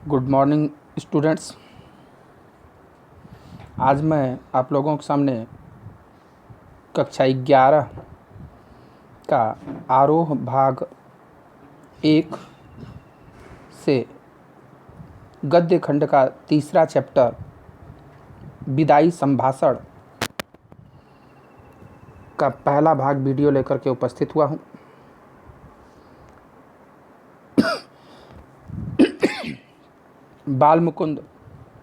Good morning students. आज मैं आप लोगों के सामने कक्षा 11 का आरोह भाग 1 से गद्य खंड का तीसरा चैप्टर विदाई संभाषण का पहला भाग वीडियो लेकर के उपस्थित हुआ हूँ। बाल मुकुंद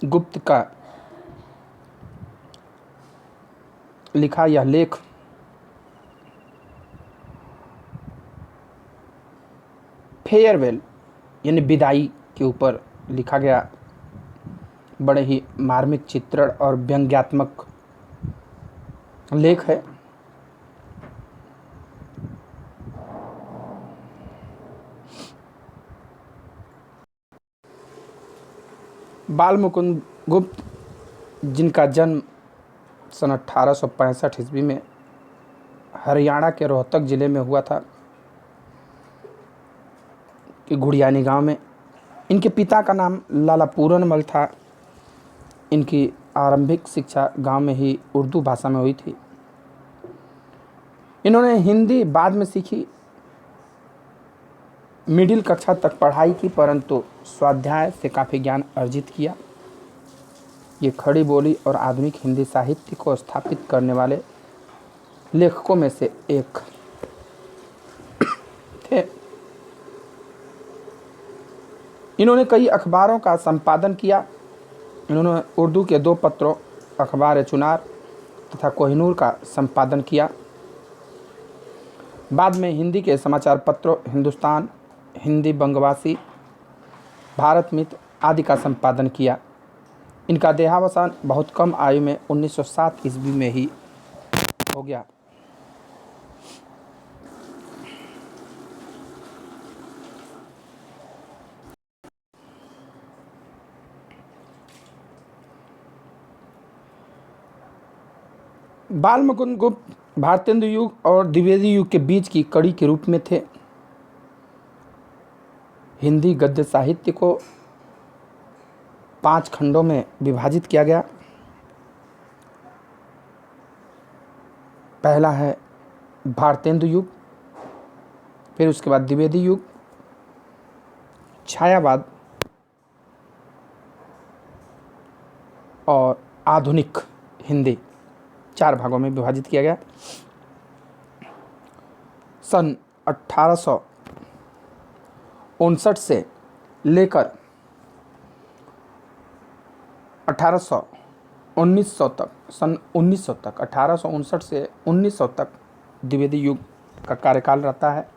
गुप्त का लिखा यह लेख फेयरवेल यानी विदाई के ऊपर लिखा गया बड़े ही मार्मिक चित्रण और व्यंग्यात्मक लेख है। बाल मुकुंद गुप्त, जिनका जन्म सन 1865 ईस्वी में हरियाणा के रोहतक ज़िले में हुआ था कि घुड़ियानी गांव में। इनके पिता का नाम लाला पूरनमल था। इनकी आरंभिक शिक्षा गांव में ही उर्दू भाषा में हुई थी। इन्होंने हिंदी बाद में सीखी, मिडिल कक्षा तक पढ़ाई की, परंतु स्वाध्याय से काफ़ी ज्ञान अर्जित किया। ये खड़ी बोली और आधुनिक हिंदी साहित्य को स्थापित करने वाले लेखकों में से एक थे। इन्होंने कई अखबारों का संपादन किया। इन्होंने उर्दू के 2 पत्रों अखबार चुनार तथा कोहिनूर का संपादन किया। बाद में हिंदी के समाचार पत्रों हिंदुस्तान, हिंदी बंगवासी, भारत मित्र आदि का संपादन किया। इनका देहावसान बहुत कम आयु में 1907 ईस्वी में ही हो गया। बाल मुकुंद गुप्त भारतेंदु युग और द्विवेदी युग के बीच की कड़ी के रूप में थे। हिंदी गद्य साहित्य को 5 खंडों में विभाजित किया गया। पहला है भारतेंदु युग, फिर उसके बाद द्विवेदी युग, छायावाद और आधुनिक हिंदी, 4 भागों में विभाजित किया गया। सन 1859 से लेकर 1900 तक, सन 1900 तक, 1859 से 1900 तक द्विवेदी युग का कार्यकाल रहता है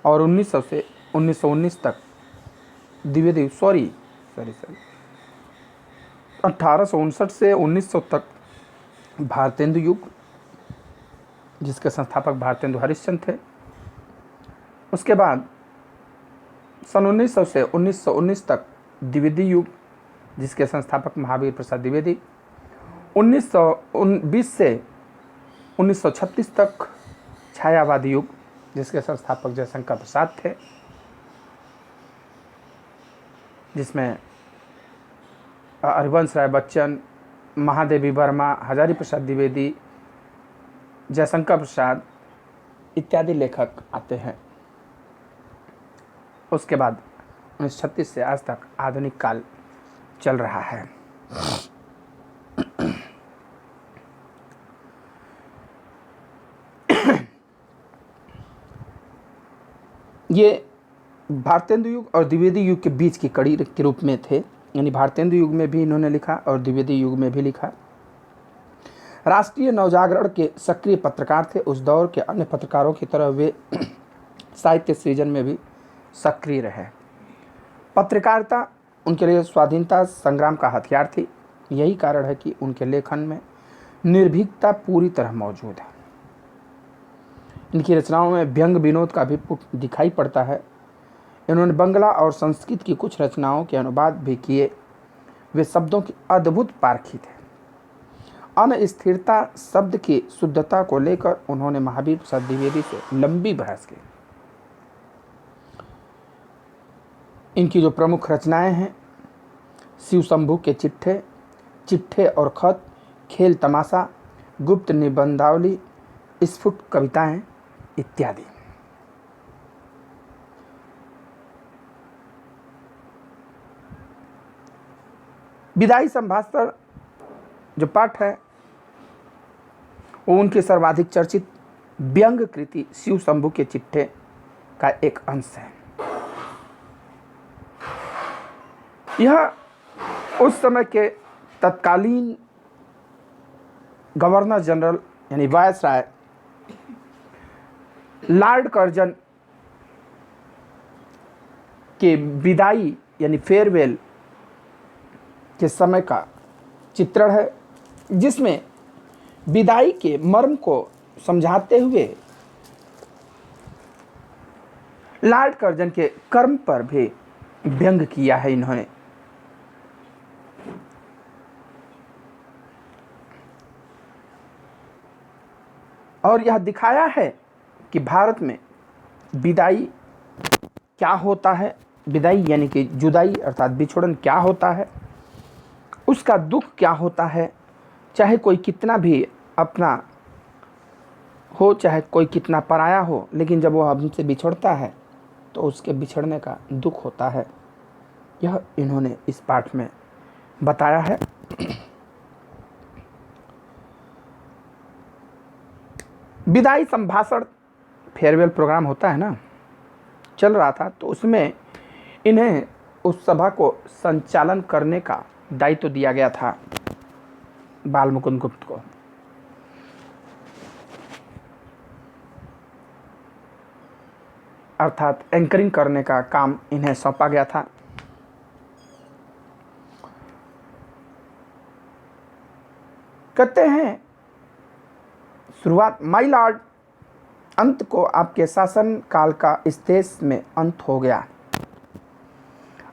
और 1900 से 1919 तक द्विवेदी 1859 से 1900 तक भारतेंदु युग, जिसके संस्थापक भारतेंदु हरिश्चंद्र थे। उसके बाद सन 1900 से 1919 तक द्विवेदी युग, जिसके संस्थापक महावीर प्रसाद द्विवेदी। 1920 से 1936 तक छायावादी युग, जिसके संस्थापक जयशंकर प्रसाद थे, जिसमें हरिवंश राय बच्चन, महादेवी वर्मा, हजारी प्रसाद द्विवेदी, जयशंकर प्रसाद इत्यादि लेखक आते हैं। उसके बाद 1936 से आज तक आधुनिक काल चल रहा है। ये भारतेंदु युग और द्विवेदी युग के बीच की कड़ी के रूप में थे, यानी भारतेंदु युग में भी इन्होंने लिखा और द्विवेदी युग में भी लिखा। राष्ट्रीय नवजागरण के सक्रिय पत्रकार थे। उस दौर के अन्य पत्रकारों की तरह वे साहित्य सृजन में भी सक्रिय रहे। पत्रकारिता उनके लिए स्वाधीनता संग्राम का हथियार थी। यही कारण है कि उनके लेखन में निर्भीकता पूरी तरह मौजूद है। इनकी रचनाओं में व्यंग विनोद का भी दिखाई पड़ता है। इन्होंने बंगला और संस्कृत की कुछ रचनाओं के अनुवाद भी किए। वे शब्दों की अद्भुत पारखी थे। अस्थिरता शब्द की शुद्धता को लेकर उन्होंने महावीर प्रसाद द्विवेदी से लंबी बहस की। इनकी जो प्रमुख रचनाएं हैं शिव शंभू के चिट्ठे, चिट्ठे और खत, खेल तमाशा, गुप्त निबंधावली, स्फुट कविताएं इत्यादि। विदाई संभाषण जो पाठ है वो उनके सर्वाधिक चर्चित व्यंग कृति शिव शंभू के चिट्ठे का एक अंश है। यह उस समय के तत्कालीन गवर्नर जनरल यानी वायसराय लॉर्ड कर्जन के विदाई यानी फेयरवेल के समय का चित्रण है, जिसमें विदाई के मर्म को समझाते हुए लॉर्ड कर्जन के कर्म पर भी व्यंग किया है इन्होंने। और यह दिखाया है कि भारत में विदाई क्या होता है, विदाई यानी कि जुदाई अर्थात बिछोड़न क्या होता है, उसका दुख क्या होता है। चाहे कोई कितना भी अपना हो, चाहे कोई कितना पराया हो, लेकिन जब वो हमसे बिछड़ता है तो उसके बिछड़ने का दुख होता है। यह इन्होंने इस पाठ में बताया है। विदाई संभाषण फेयरवेल प्रोग्राम होता है ना, चल रहा था, तो उसमें इन्हें उस सभा को संचालन करने का दायित्व दिया गया था बाल मुकुंद गुप्त को। अर्थात एंकरिंग करने का काम इन्हें सौंपा गया था। कहते हैं शुरुआत, माय लॉर्ड, अंत को आपके शासन काल का इस देश में अंत हो गया।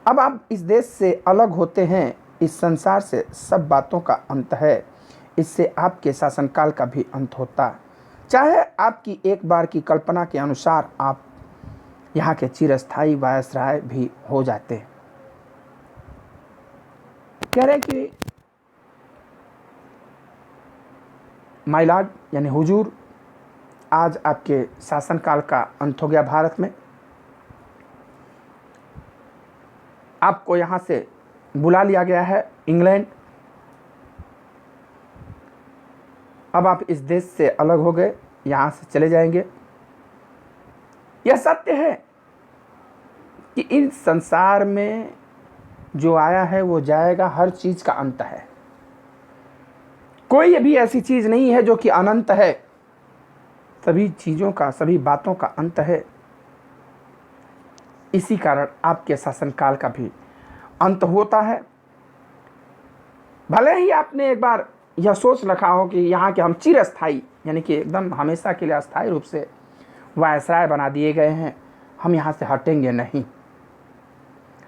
अब आप इस देश से अलग होते हैं, इस संसार से सब बातों का अंत है, इससे आपके शासनकाल का भी अंत होता। चाहे आपकी एक बार की कल्पना के अनुसार आप यहाँ के चिरस्थायी वायसराय भी हो जाते। कह रहे कि माय लॉर्ड यानी हुजूर, आज आपके शासनकाल का अंत हो गया भारत में। आपको यहाँ से बुला लिया गया है इंग्लैंड। अब आप इस देश से अलग हो गए, यहाँ से चले जाएंगे। यह सत्य है कि इस संसार में जो आया है वो जाएगा, हर चीज का अंत है। कोई भी ऐसी चीज नहीं है जो कि अनंत है, सभी चीजों का, सभी बातों का अंत है। इसी कारण आपके शासनकाल का भी अंत होता है। भले ही आपने एक बार यह सोच रखा हो कि यहाँ के हम चिरस्थायी यानी कि एकदम हमेशा के लिए अस्थायी रूप से वायसराय बना दिए गए हैं, हम यहाँ से हटेंगे नहीं,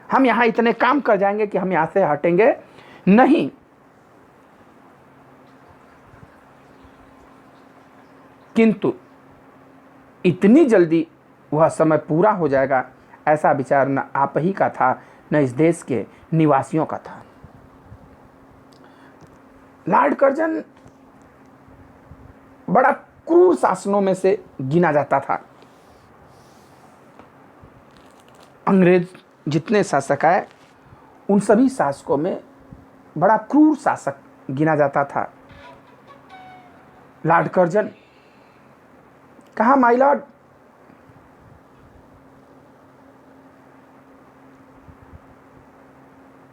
हम यहाँ इतने काम कर जाएंगे कि हम यहाँ से हटेंगे नहीं। किंतु इतनी जल्दी वह समय पूरा हो जाएगा, ऐसा विचार न आप ही का था, न इस देश के निवासियों का था। लॉर्ड कर्जन बड़ा क्रूर शासनों में से गिना जाता था। अंग्रेज जितने शासक आए उन सभी शासकों में बड़ा क्रूर शासक गिना जाता था लॉर्ड कर्जन। कहा, माय लॉर्ड,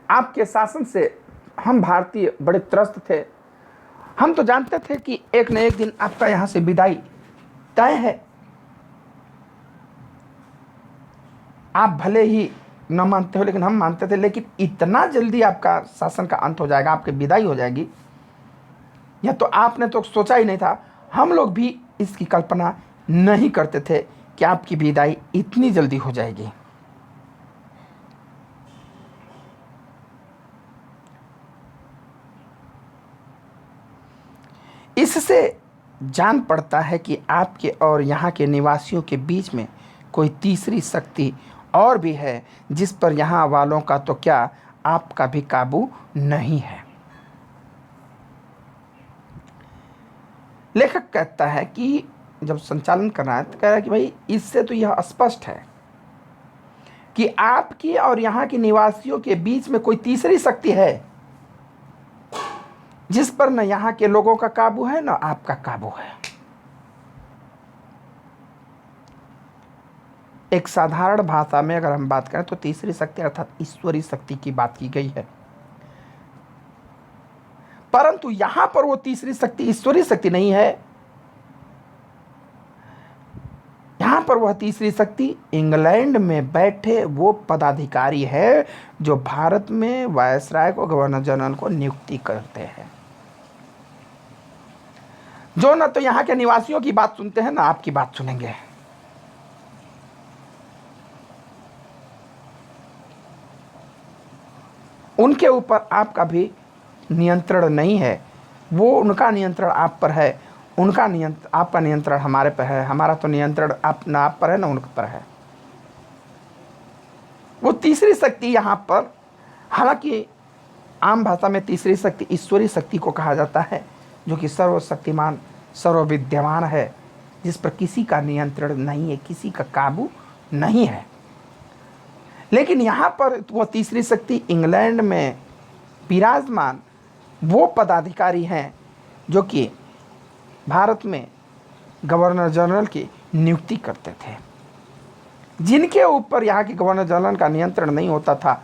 आपके शासन से हम भारतीय बड़े त्रस्त थे। हम तो जानते थे कि एक न एक दिन आपका यहां से विदाई तय है। आप भले ही न मानते हो, लेकिन हम मानते थे। लेकिन इतना जल्दी आपका शासन का अंत हो जाएगा, आपकी विदाई हो जाएगी, यह तो आपने तो सोचा ही नहीं था। हम लोग भी इसकी कल्पना नहीं करते थे कि आपकी विदाई इतनी जल्दी हो जाएगी। इससे जान पड़ता है कि आपके और यहाँ के निवासियों के बीच में कोई तीसरी शक्ति और भी है, जिस पर यहाँ वालों का तो क्या, आपका भी काबू नहीं है। लेखक कहता है कि जब संचालन करना है तो कह रहा है कि भाई इससे तो यह स्पष्ट है कि आपकी और यहाँ के निवासियों के बीच में कोई तीसरी शक्ति है जिस पर न यहाँ के लोगों का काबू है न आपका काबू है। एक साधारण भाषा में अगर हम बात करें तो तीसरी शक्ति अर्थात ईश्वरीय शक्ति की बात की गई है, परंतु यहां पर वो तीसरी शक्ति ईश्वरीय शक्ति नहीं है। यहां पर वह तीसरी शक्ति इंग्लैंड में बैठे वो पदाधिकारी है जो भारत में वायसराय को, गवर्नर जनरल को नियुक्ति करते हैं, जो न तो यहां के निवासियों की बात सुनते हैं ना आपकी बात सुनेंगे। उनके ऊपर आपका भी नियंत्रण नहीं है, वो उनका नियंत्रण आप पर है, उनका आपका नियंत्रण हमारे पर है, हमारा तो नियंत्रण ना आप पर है ना उन पर है। वो तीसरी शक्ति यहाँ पर, हालांकि आम भाषा में तीसरी शक्ति ईश्वरीय शक्ति को कहा जाता है, जो कि सर्वशक्तिमान सर्वविद्यमान है, जिस पर किसी का नियंत्रण नहीं है, किसी का काबू नहीं है। लेकिन यहाँ पर वो तीसरी शक्ति इंग्लैंड में विराजमान वो पदाधिकारी हैं जो कि भारत में गवर्नर जनरल की नियुक्ति करते थे, जिनके ऊपर यहाँ के गवर्नर जनरल का नियंत्रण नहीं होता था।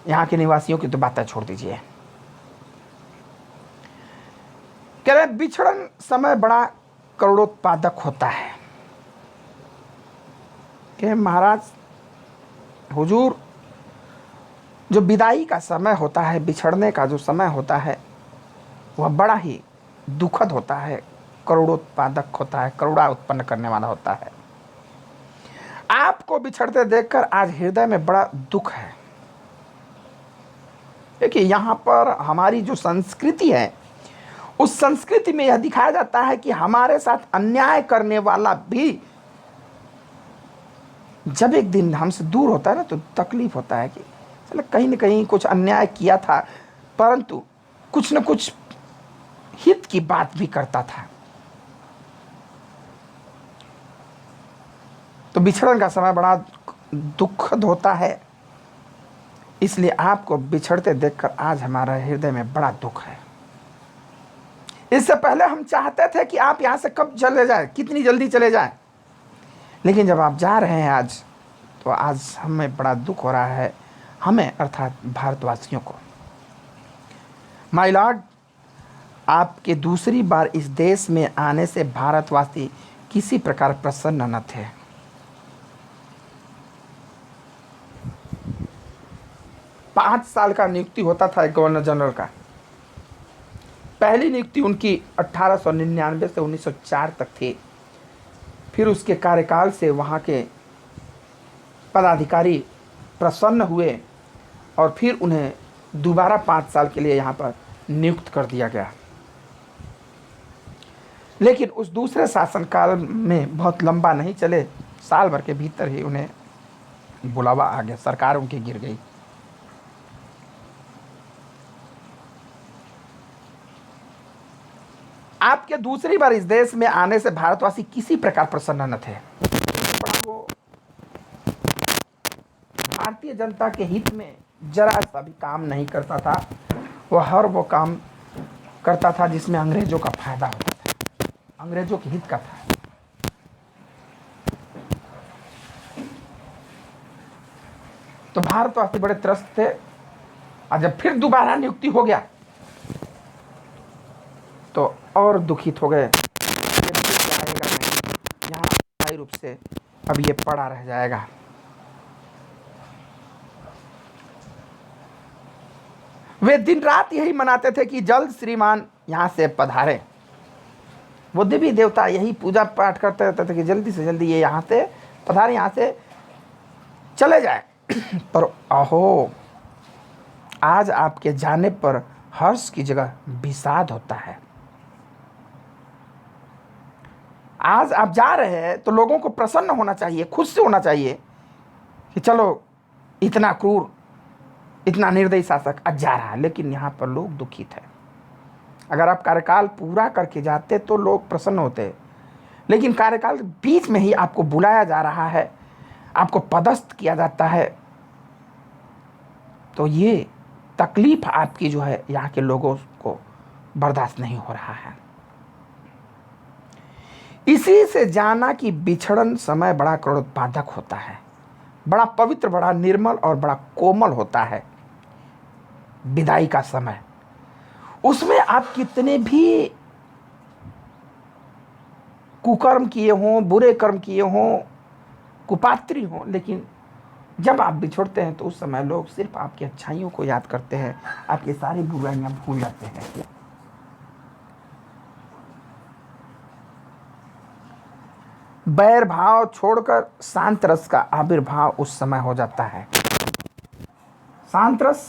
यहाँ के निवासियों की तो बातें छोड़ दीजिए। कह रहे बिछड़न समय बड़ा करोड़ोत्पादक होता है कि महाराज हुजूर, जो विदाई का समय होता है, बिछड़ने का जो समय होता है, वह बड़ा ही दुखद होता है, करोड़ोत्पादक होता है, करोड़ा उत्पन्न करने वाला होता है। आपको बिछड़ते देखकर आज हृदय में बड़ा दुख है। देखिए यहाँ पर हमारी जो संस्कृति है, उस संस्कृति में यह दिखाया जाता है कि हमारे साथ अन्याय करने वाला भी जब एक दिन हमसे दूर होता है ना तो तकलीफ होता है कि चलो कहीं न कहीं कुछ अन्याय किया था, परंतु कुछ न कुछ हित की बात भी करता था। तो बिछड़न का समय बड़ा दुखद होता है, इसलिए आपको बिछड़ते देखकर आज हमारा हृदय में बड़ा दुख है। इससे पहले हम चाहते थे कि आप यहाँ से कब चले जाएं, कितनी जल्दी चले जाएं, लेकिन जब आप जा रहे हैं आज, तो आज हमें बड़ा दुख हो रहा है, हमें अर्थात भारतवासियों को। माय लॉर्ड, आपके दूसरी बार इस देश में आने से भारतवासी किसी प्रकार प्रसन्न न थे। पाँच साल का नियुक्ति होता था गवर्नर जनरल का। पहली नियुक्ति उनकी 1899 से 1904 तक थी। फिर उसके कार्यकाल से वहाँ के पदाधिकारी प्रसन्न हुए और फिर उन्हें दोबारा 5 साल के लिए यहाँ पर नियुक्त कर दिया गया। लेकिन उस दूसरे शासनकाल में बहुत लंबा नहीं चले, साल भर के भीतर ही उन्हें बुलावा आ गया, सरकार उनकी गिर गई। आपके दूसरी बार इस देश में आने से भारतवासी किसी प्रकार प्रसन्न न थे। वो भारतीय जनता के हित में जरा सा भी काम नहीं करता था। वह हर वो काम करता था जिसमें अंग्रेजों का फायदा होता था, अंग्रेजों के हित का था। तो भारतवासी बड़े त्रस्त थे। और जब फिर दोबारा नियुक्ति हो गया तो और दुखित हो गए, आएगा नहीं, यहाँ स्थायी रूप से अब ये पड़ा रह जाएगा। वे दिन रात यही मनाते थे कि जल्द श्रीमान यहाँ से पधारे। वो देवी देवता यही पूजा पाठ करते रहते थे कि जल्दी से जल्दी ये यहाँ से पधारे, यहाँ से चले जाए। पर अहो, आज आपके जाने पर हर्ष की जगह विषाद होता है। आज आप जा रहे हैं तो लोगों को प्रसन्न होना चाहिए, खुश से होना चाहिए कि चलो इतना क्रूर इतना निर्दयी शासक आज जा रहा है, लेकिन यहाँ पर लोग दुखित है। अगर आप कार्यकाल पूरा करके जाते तो लोग प्रसन्न होते, लेकिन कार्यकाल बीच में ही आपको बुलाया जा रहा है, आपको पदस्थ किया जाता है, तो ये तकलीफ आपकी जो है यहाँ के लोगों को बर्दाश्त नहीं हो रहा है। इसी से जाना कि बिछड़न समय बड़ा क्रोधोत्पादक होता है, बड़ा पवित्र, बड़ा निर्मल और बड़ा कोमल होता है। विदाई का समय, उसमें आप कितने भी कुकर्म किए हों, बुरे कर्म किए हों, कुपात्री हों, लेकिन जब आप बिछड़ते हैं तो उस समय लोग सिर्फ आपकी अच्छाइयों को याद करते हैं, आपकी सारी बुराइयां भूल जाते हैं। बैर भाव छोड़कर शांत रस का आविर्भाव उस समय हो जाता है। शांत रस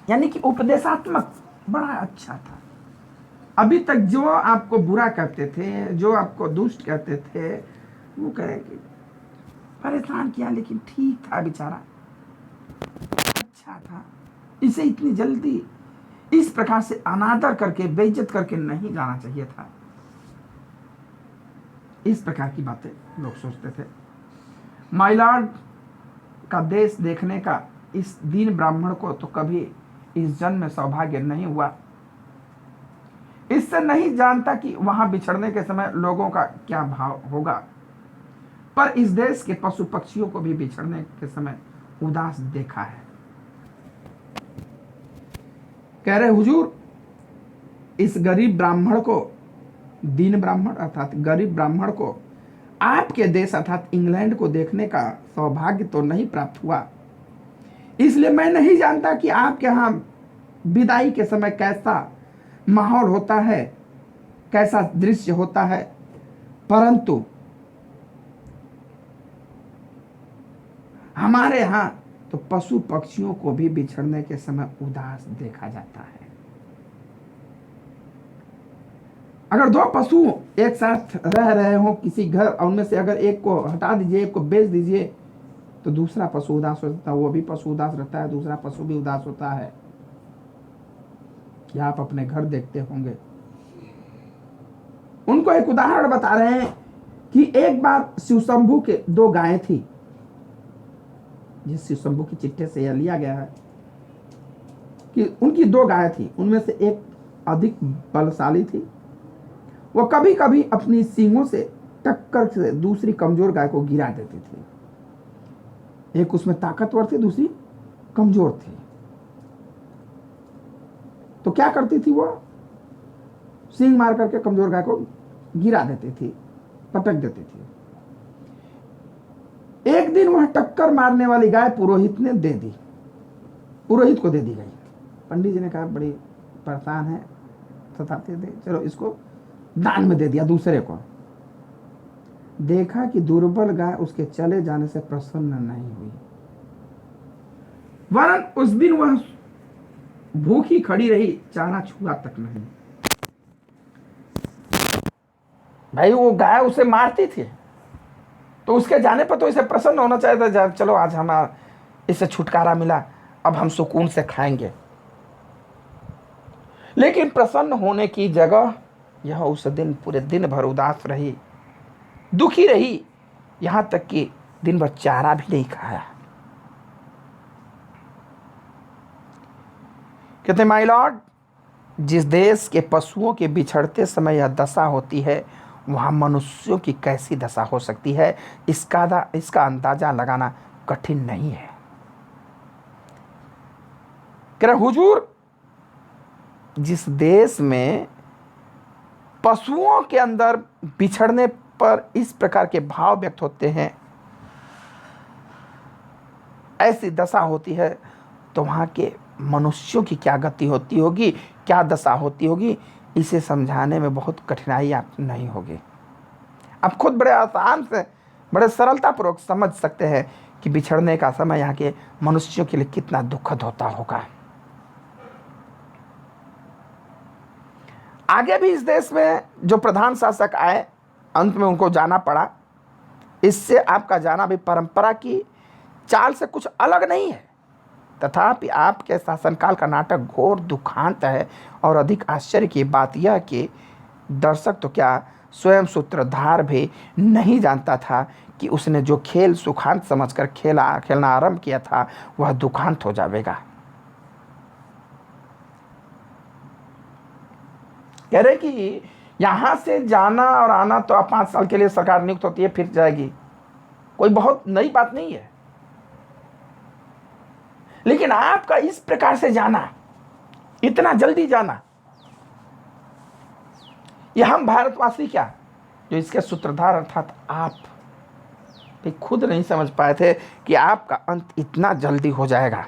यानी कि उपदेशात्मक बड़ा अच्छा था। अभी तक जो आपको बुरा कहते थे, जो आपको दुष्ट कहते थे, वो कहे कि परेशान किया लेकिन ठीक था, बेचारा अच्छा था, इसे इतनी जल्दी इस प्रकार से अनादर करके बेइज्जत करके नहीं जाना चाहिए था। इस प्रकार की बातें लोग सोचते थे। माय लॉर्ड का देश देखने का इस दीन ब्राह्मण को तो कभी इस जन्म में सौभाग्य नहीं हुआ। इससे नहीं जानता कि वहां बिछड़ने के समय लोगों का क्या भाव होगा, पर इस देश के पशु पक्षियों को भी बिछड़ने के समय उदास देखा है। कह रहे हुजूर, इस गरीब ब्राह्मण को, दीन ब्राह्मण अर्थात गरीब ब्राह्मण को आपके देश अर्थात इंग्लैंड को देखने का सौभाग्य तो नहीं प्राप्त हुआ, इसलिए मैं नहीं जानता कि आपके यहाँ विदाई के समय कैसा माहौल होता है, कैसा दृश्य होता है, परंतु हमारे यहाँ तो पशु पक्षियों को भी बिछड़ने के समय उदास देखा जाता है। अगर दो पशु एक साथ रह रहे हो किसी घर, और उनमें से अगर एक को हटा दीजिए, एक को बेच दीजिए, तो दूसरा पशु उदास होता है, वो भी पशु उदास रहता है, दूसरा पशु भी उदास होता है। क्या आप अपने घर देखते होंगे। उनको एक उदाहरण बता रहे हैं कि एक बार शिवशंभू के दो गायें थी, जिस शिवशंभू की चिट्ठे से यह लिया गया है कि उनकी दो गायें थी, उनमें से एक अधिक बलशाली थी, वो कभी कभी अपनी सींगों से टक्कर से दूसरी कमजोर गाय को गिरा देती थी। एक उसमें ताकतवर थी, दूसरी कमजोर थी। तो क्या करती थी, वो सींग मार करके कमजोर गाय को गिरा देती थी, पटक देती थी। एक दिन वह टक्कर मारने वाली गाय पुरोहित ने दे दी, पुरोहित को दे दी गई। पंडित जी ने कहा बड़ी परेशान है, सताते दे, चलो इसको दान में दे दिया दूसरे को। देखा कि दुर्बल गाय उसके चले जाने से प्रसन्न नहीं हुई, वरन उस दिन वह भूखी खड़ी रही, चारा छुआ तक नहीं। भाई वो गाय उसे मारती थी, तो उसके जाने पर तो इसे प्रसन्न होना चाहिए था, चलो आज हमारा इससे छुटकारा मिला, अब हम सुकून से खाएंगे। लेकिन प्रसन्न होने की जगह यह उस दिन पूरे दिन भर उदास रही, दुखी रही, यहां तक कि दिन भर चारा भी नहीं खाया। कहते माय लॉर्ड, जिस देश के पशुओं के बिछड़ते समय यह दशा होती है, वहां मनुष्यों की कैसी दशा हो सकती है, इसका अंदाजा लगाना कठिन नहीं है। कह रहे हुजूर, जिस देश में पशुओं के अंदर बिछड़ने पर इस प्रकार के भाव व्यक्त होते हैं, ऐसी दशा होती है, तो वहां के मनुष्यों की क्या गति होती होगी, क्या दशा होती होगी, इसे समझाने में बहुत कठिनाई आप नहीं होगी। आप खुद बड़े आसान से, बड़े सरलतापूर्वक समझ सकते हैं कि बिछड़ने का समय यहाँ के मनुष्यों के लिए कितना दुखद होता होगा। आगे भी इस देश में जो प्रधान शासक आए, अंत में उनको जाना पड़ा। इससे आपका जाना भी परंपरा की चाल से कुछ अलग नहीं है। तथापि आपके शासनकाल का नाटक घोर दुखांत है। और अधिक आश्चर्य की बात यह कि दर्शक तो क्या, स्वयं सूत्रधार भी नहीं जानता था कि उसने जो खेल सुखांत समझकर खेलना आरंभ किया था वह दुखांत हो जाएगा। कह रहे कि यहां से जाना और आना तो आप 5 साल के लिए सरकार नियुक्त होती है फिर जाएगी, कोई बहुत नई बात नहीं है। लेकिन आपका इस प्रकार से जाना, इतना जल्दी जाना, यह हम भारतवासी क्या, जो इसके सूत्रधार अर्थात आप भी खुद नहीं समझ पाए थे कि आपका अंत इतना जल्दी हो जाएगा,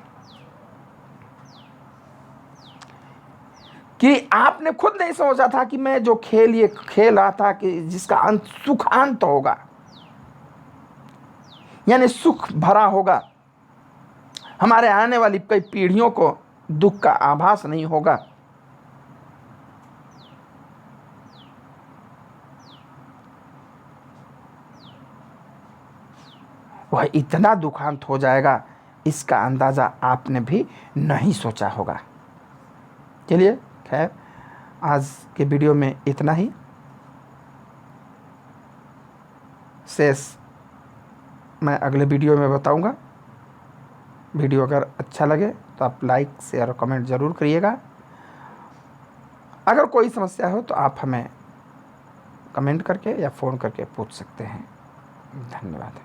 कि आपने खुद नहीं सोचा था कि मैं जो खेल ये खेल रहा था कि जिसका अंत सुखांत होगा, यानी सुख भरा होगा, हमारे आने वाली कई पीढ़ियों को दुख का आभास नहीं होगा। वह इतना दुखांत हो जाएगा, इसका अंदाज़ा आपने भी नहीं सोचा होगा। चलिए खैर, आज के वीडियो में इतना ही। शेष मैं अगले वीडियो में बताऊंगा। वीडियो अगर अच्छा लगे तो आप लाइक शेयर और कमेंट ज़रूर करिएगा। अगर कोई समस्या हो तो आप हमें कमेंट करके या फ़ोन करके पूछ सकते हैं। धन्यवाद।